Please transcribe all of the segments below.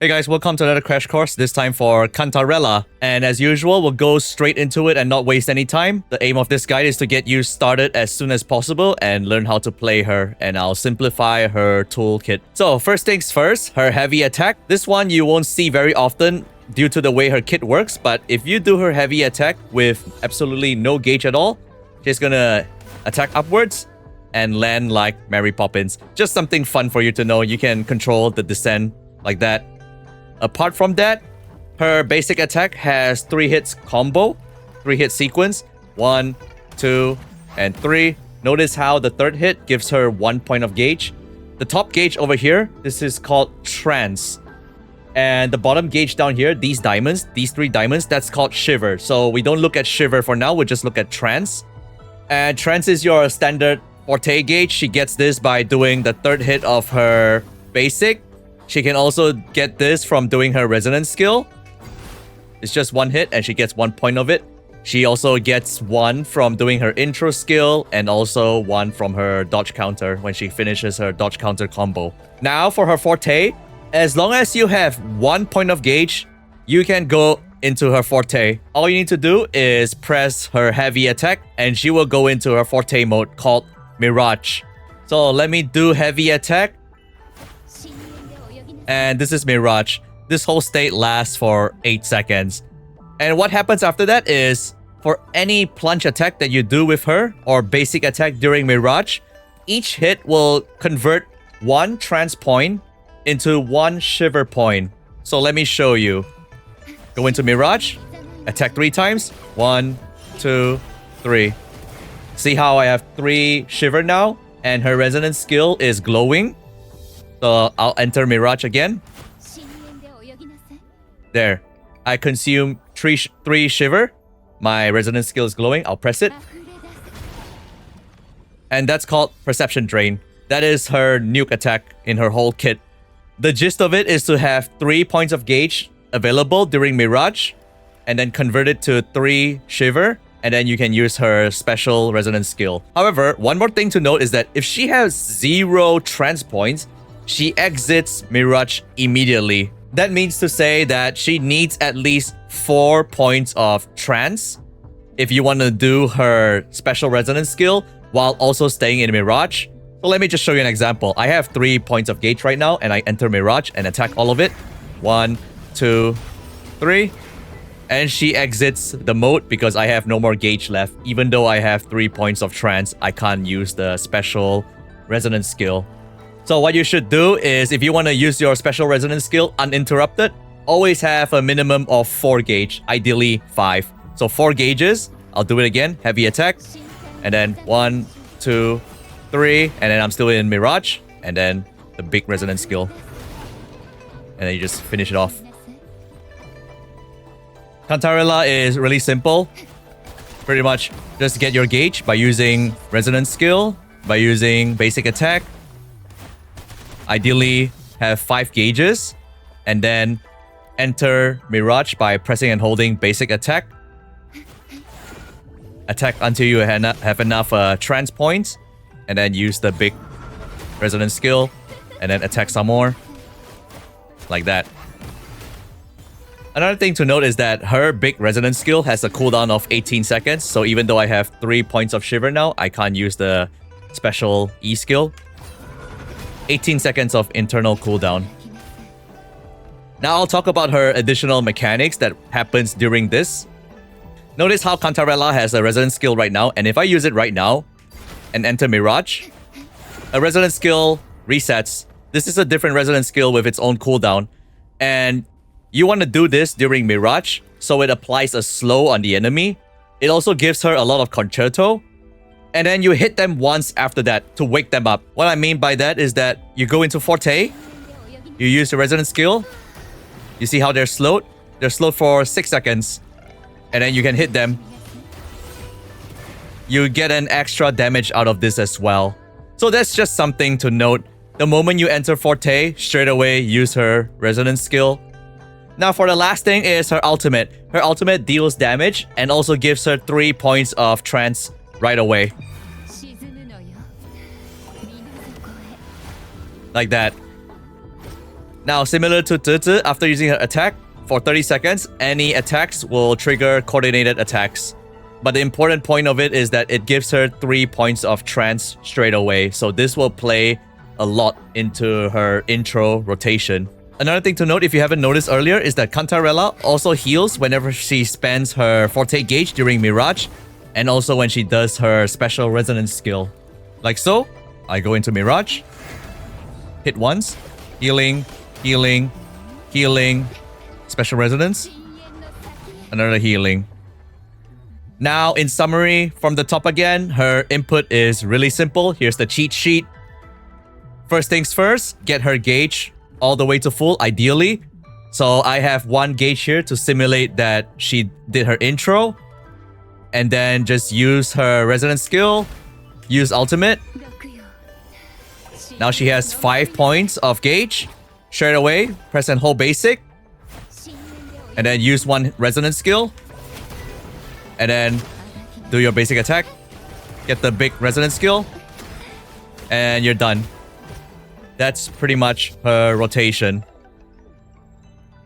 Hey guys, welcome to another crash course, this time for Cantarella. And as usual, we'll go straight into it and not waste any time. The aim of this guide is to get you started as soon as possible and learn how to play her, and I'll simplify her toolkit. So first things first, her heavy attack. This one you won't see very often due to the way her kit works, but if you do her heavy attack with absolutely no gauge at all, she's gonna attack upwards and land like Mary Poppins. Just something fun for you to know. You can control the descent like that. Apart from that, her basic attack has 3 hits combo, 3 hit sequence, 1, 2, and 3. Notice how the third hit gives her 1 point of gauge. The top gauge over here, this is called trance. And the bottom gauge down here, these diamonds, these 3 diamonds, that's called shiver. So we don't look at shiver for now, we'll just look at trance. And trance is your standard Forte gauge. She gets this by doing the third hit of her basic. She can also get this from doing her resonance skill. It's just 1 hit and she gets 1 point of it. She also gets 1 from doing her intro skill and also 1 from her dodge counter when she finishes her dodge counter combo. Now for her Forte, as long as you have 1 point of gauge, you can go into her Forte. All you need to do is press her heavy attack and she will go into her Forte mode called Mirage. So let me do heavy attack. And this is Mirage. This whole state lasts for 8 seconds. And what happens after that is, for any plunge attack that you do with her, or basic attack during Mirage, each hit will convert 1 trance point into 1 shiver point. So let me show you. Go into Mirage, attack 3 times. 1, 2, 3. See how I have 3 shiver now? And her resonance skill is glowing. So I'll enter Mirage again. There. I consume 3 shiver. My resonance skill is glowing. I'll press it. And that's called Perception Drain. That is her nuke attack in her whole kit. The gist of it is to have 3 points of gauge available during Mirage, and then convert it to 3 shiver, and then you can use her special resonance skill. However, one more thing to note is that if she has 0 trance points, she exits Mirage immediately. That means to say that she needs at least 4 points of trance if you want to do her special resonance skill while also staying in Mirage. So let me just show you an example. I have 3 points of gauge right now and I enter Mirage and attack all of it. 1, 2, 3. And she exits the mode because I have no more gauge left. Even though I have 3 points of trance, I can't use the special resonance skill. So what you should do is, if you want to use your special resonance skill uninterrupted, always have a minimum of 4 gauge, ideally 5. So 4 gauges, I'll do it again, heavy attack, and then 1, 2, 3, and then I'm still in Mirage, and then the big resonance skill. And then you just finish it off. Cantarella is really simple. Pretty much just get your gauge by using resonance skill, by using basic attack. Ideally, have 5 gauges, and then enter Mirage by pressing and holding basic attack. Attack until you have enough trance points, and then use the big resonance skill, and then attack some more. Like that. Another thing to note is that her big resonance skill has a cooldown of 18 seconds, so even though I have 3 points of shiver now, I can't use the special E skill. 18 seconds of internal cooldown. Now I'll talk about her additional mechanics that happens during this. Notice how Cantarella has a resonance skill right now, and if I use it right now and enter Mirage, a resonance skill resets. This is a different resonance skill with its own cooldown, and you want to do this during Mirage so it applies a slow on the enemy. It also gives her a lot of concerto. And then you hit them once after that to wake them up. What I mean by that is that you go into Forte, you use the resonance skill, you see how they're slowed? They're slowed for 6 seconds. And then you can hit them. You get an extra damage out of this as well. So that's just something to note. The moment you enter Forte, straight away use her resonance skill. Now for the last thing is her ultimate. Her ultimate deals damage and also gives her 3 points of trance right away. Like that. Now, similar to Tete, after using her attack, for 30 seconds, any attacks will trigger coordinated attacks. But the important point of it is that it gives her 3 points of trance straight away. So this will play a lot into her intro rotation. Another thing to note, if you haven't noticed earlier, is that Cantarella also heals whenever she spends her Forte gauge during Mirage, and also when she does her special resonance skill. Like so, I go into Mirage, hit once, healing, healing, healing, special resonance, another healing. Now, in summary, from the top again, her input is really simple. Here's the cheat sheet. First things first, get her gauge all the way to full, ideally. So I have 1 gauge here to simulate that she did her intro. And then just use her resonance skill, use ultimate. Now she has 5 points of gauge. Straight away, press and hold basic. And then use 1 resonance skill. And then do your basic attack. Get the big resonance skill. And you're done. That's pretty much her rotation.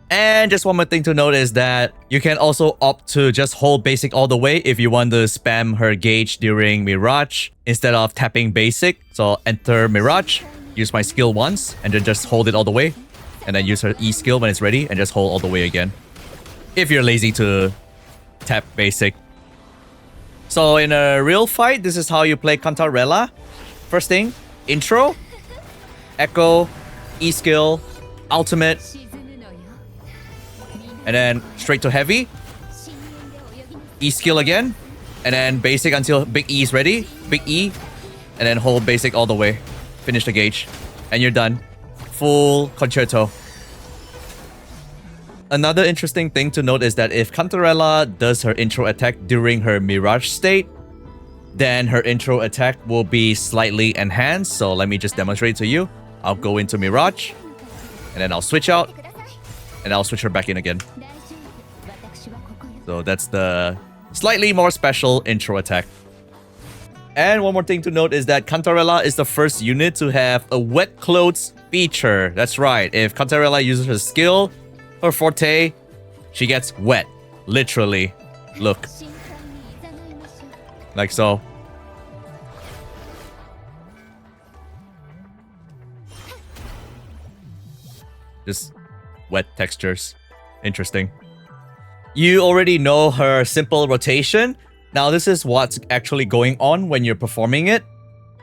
And just one more thing to note is that you can also opt to just hold basic all the way if you want to spam her gauge during Mirage instead of tapping basic. So enter Mirage, use my skill once, and then just hold it all the way. And then use her E skill when it's ready and just hold all the way again. If you're lazy to tap basic. So in a real fight, this is how you play Cantarella. First thing, intro, echo, E skill, ultimate, and then straight to heavy, E skill again, and then basic until big E is ready, big E, and then hold basic all the way. Finish the gauge, and you're done. Full concerto. Another interesting thing to note is that if Cantarella does her intro attack during her Mirage state, then her intro attack will be slightly enhanced. So let me just demonstrate to you. I'll go into Mirage, and then I'll switch out, and I'll switch her back in again. So that's the slightly more special intro attack. And one more thing to note is that Cantarella is the first unit to have a wet clothes feature. That's right, if Cantarella uses her skill, her Forte, she gets wet. Literally. Look. Like so. Just wet textures. Interesting. You already know her simple rotation. Now this is what's actually going on when you're performing it.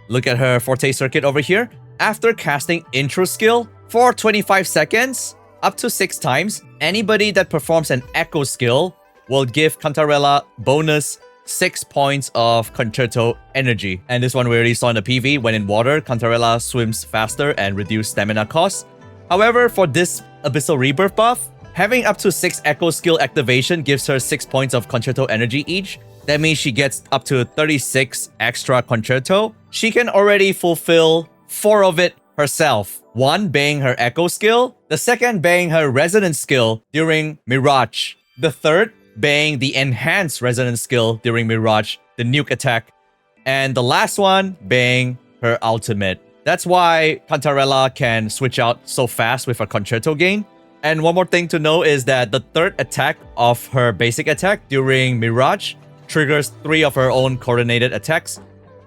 Look at her Forte circuit over here. After casting intro skill for 25 seconds, up to 6 times, anybody that performs an echo skill will give Cantarella bonus 6 points of concerto energy. And this one we already saw in the PV. When in water, Cantarella swims faster and reduce stamina costs. However, for this Abyssal Rebirth buff, having up to 6 echo skill activation gives her 6 points of concerto energy each. That means she gets up to 36 extra concerto. She can already fulfill 4 of it herself. 1 being her echo skill, the second being her resonance skill during Mirage, the third being the enhanced resonance skill during Mirage, the nuke attack, and the last one being her ultimate. That's why Cantarella can switch out so fast with her concerto gain. And one more thing to know is that the third attack of her basic attack during Mirage triggers 3 of her own coordinated attacks.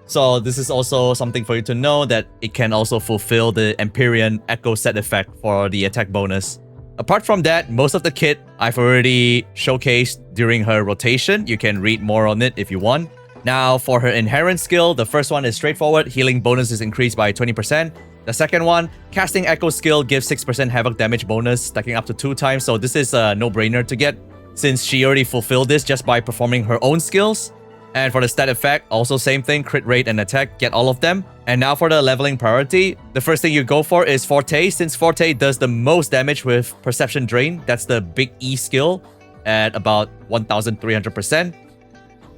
So this is also something for you to know, that it can also fulfill the Empyrean Echo set effect for the attack bonus. Apart from that, most of the kit I've already showcased during her rotation. You can read more on it if you want. Now for her inherent skill, the first one is straightforward. Healing bonus is increased by 20%. The second one, casting echo skill gives 6% havoc damage bonus, stacking up to 2 times. So this is a no-brainer to get, since she already fulfilled this just by performing her own skills. And for the stat effect, also same thing, crit rate and attack, get all of them. And now for the leveling priority, the first thing you go for is Forte, since Forte does the most damage with Perception Drain. That's the big E skill at about 1300%.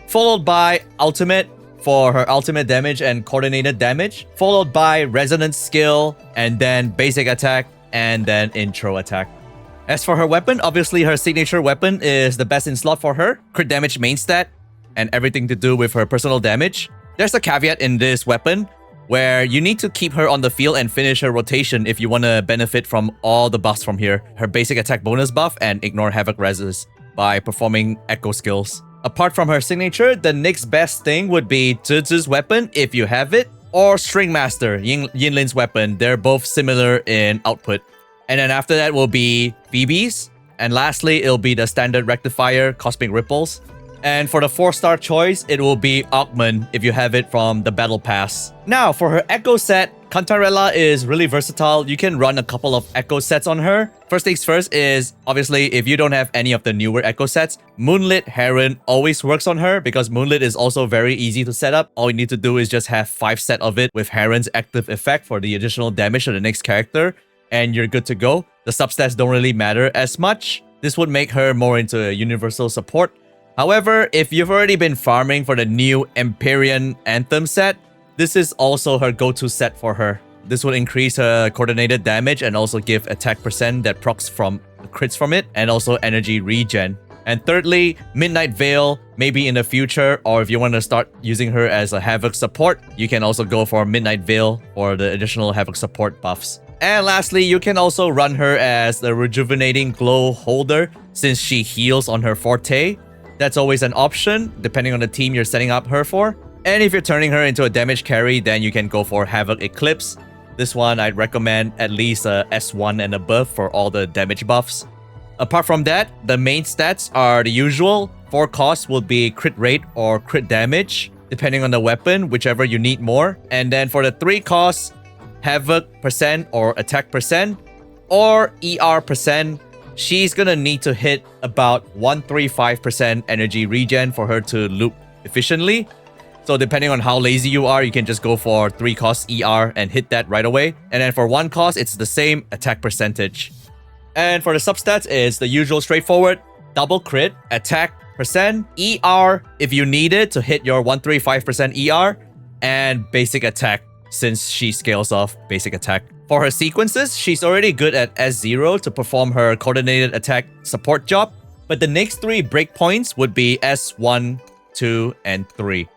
Followed by Ultimate for her ultimate damage and coordinated damage. Followed by Resonance skill, and then basic attack, and then intro attack. As for her weapon, obviously her signature weapon is the best in slot for her. Crit damage main stat, and everything to do with her personal damage. There's a caveat in this weapon. where you need to keep her on the field and finish her rotation if you want to benefit from all the buffs from here. Her basic attack bonus buff and ignore Havoc reses by performing echo skills. Apart from her signature, the next best thing would be Zizi's weapon if you have it, or String Master, Yinlin's weapon. They're both similar in output. And then after that will be Phoebe's. And lastly, it'll be the standard Rectifier, Cosmic Ripples. And for the 4-star choice, it will be Augment if you have it from the Battle Pass. Now, for her Echo set, Cantarella is really versatile. You can run a couple of Echo sets on her. First things first is, obviously, if you don't have any of the newer Echo sets, Moonlit Heron always works on her because Moonlit is also very easy to set up. All you need to do is just have 5 set of it with Heron's active effect for the additional damage to the next character, and you're good to go. The substats don't really matter as much. This would make her more into a universal support. However, if you've already been farming for the new Empyrean Anthem set, this is also her go-to set for her. This will increase her coordinated damage and also give attack percent that procs from crits from it, and also energy regen. And thirdly, Midnight Veil, maybe in the future, or if you want to start using her as a Havoc support, you can also go for Midnight Veil for the additional Havoc support buffs. And lastly, you can also run her as the Rejuvenating Glow holder since she heals on her Forte. That's always an option, depending on the team you're setting up her for. And if you're turning her into a damage carry, then you can go for Havoc Eclipse. This one, I'd recommend at least a S1 and above for all the damage buffs. Apart from that, the main stats are the usual. 4 costs will be crit rate or crit damage, depending on the weapon, whichever you need more. And then for the 3 costs, Havoc percent or attack percent, or ER percent. She's gonna need to hit about 135% energy regen for her to loop efficiently. So depending on how lazy you are, you can just go for 3 cost ER and hit that right away. And then for 1 cost, it's the same attack percentage. And for the substats, it's the usual straightforward double crit, attack percent, ER if you need it to hit your 135% ER, and basic attack since she scales off basic attack. For her sequences, she's already good at S0 to perform her coordinated attack support job, but the next 3 breakpoints would be S1, 2, and 3.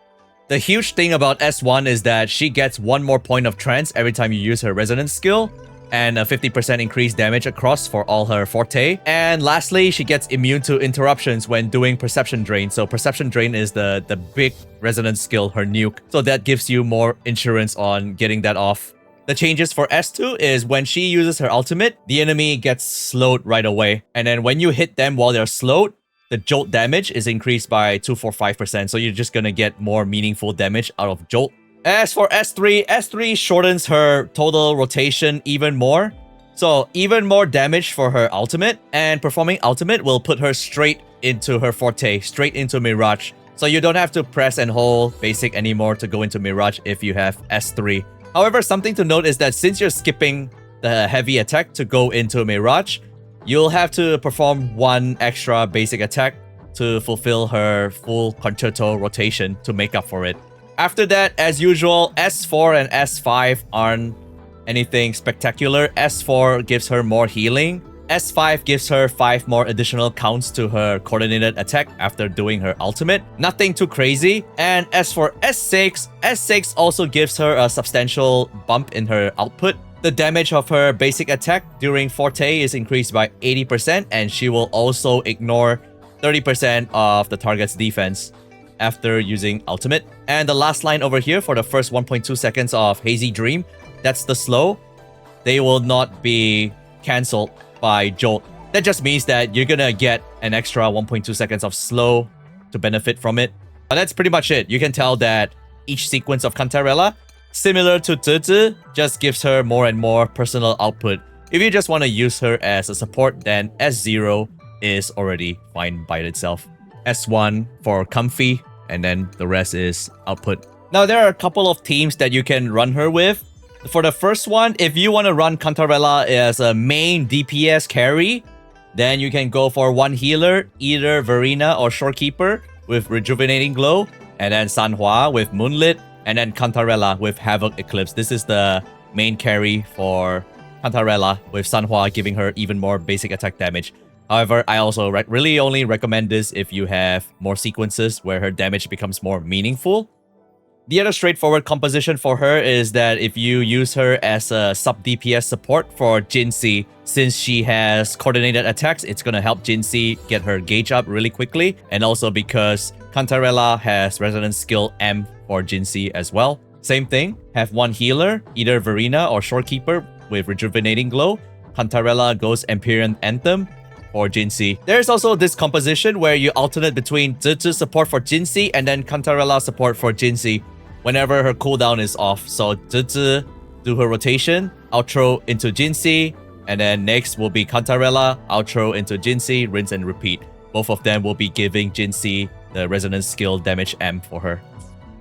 The huge thing about S1 is that she gets 1 more point of trance every time you use her resonance skill, and a 50% increased damage across for all her Forte. And lastly, she gets immune to interruptions when doing Perception Drain. So Perception Drain is the big resonance skill, her nuke. So that gives you more insurance on getting that off. The changes for S2 is when she uses her ultimate, the enemy gets slowed right away. And then when you hit them while they're slowed, the jolt damage is increased by 245%. So you're just gonna get more meaningful damage out of jolt. As for S3, S3 shortens her total rotation even more. So even more damage for her ultimate, and performing ultimate will put her straight into her Forte, straight into Mirage. So you don't have to press and hold basic anymore to go into Mirage if you have S3. However, something to note is that since you're skipping the heavy attack to go into Mirage, you'll have to perform 1 extra basic attack to fulfill her full Concerto rotation to make up for it. After that, as usual, S4 and S5 aren't anything spectacular. S4 gives her more healing. S5 gives her 5 more additional counts to her coordinated attack after doing her ultimate. Nothing too crazy. And as for S6, S6 also gives her a substantial bump in her output. The damage of her basic attack during Forte is increased by 80%, and she will also ignore 30% of the target's defense after using ultimate. And the last line over here for the first 1.2 seconds of Hazy Dream, that's the slow. They will not be cancelled by jolt. That just means that you're gonna get an extra 1.2 seconds of slow to benefit from it. But that's pretty much it. You can tell that each sequence of Cantarella, similar to Zizi, just gives her more and more personal output. If you just want to use her as a support, then S0 is already fine by itself. S1 for comfy, and then the rest is output. Now, there are a couple of teams that you can run her with. For the first one, if you want to run Cantarella as a main DPS carry, then you can go for 1 healer, either Verena or Shorekeeper with Rejuvenating Glow, and then Sanhua with Moonlit, and then Cantarella with Havoc Eclipse. This is the main carry for Cantarella, with Sanhua giving her even more basic attack damage. However, I also really only recommend this if you have more sequences where her damage becomes more meaningful. The other straightforward composition for her is that if you use her as a sub DPS support for Jinxie, since she has coordinated attacks, it's gonna help Jinxie get her gauge up really quickly, and also because Cantarella has resonance skill M for Jinxie as well. Same thing, have one healer, either Verena or Shorekeeper with rejuvenating glow. Cantarella goes Empyrean Anthem for Jinxie. There's also this composition where you alternate between Zhi support for Jinxie and then Cantarella support for Jinxie whenever her cooldown is off. So Zhi do her rotation, outro into Jinxie, and then next will be Cantarella, outro into Jinxie, rinse and repeat. Both of them will be giving Jinxie the resonance skill damage M for her.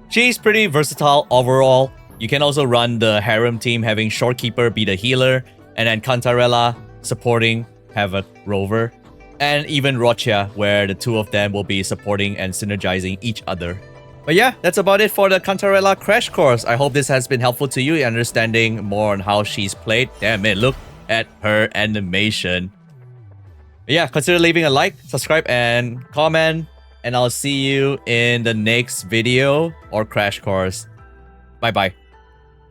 She's pretty versatile overall. You can also run the Harem team having Shorekeeper be the healer, and then Cantarella supporting Havoc Rover, and even Rocha, where the two of them will be supporting and synergizing each other. But yeah, that's about it for the Cantarella crash course. I hope this has been helpful to you in understanding more on how she's played. Damn it, look at her animation. But yeah, consider leaving a like, subscribe, and comment, and I'll see you in the next video or crash course. Bye bye.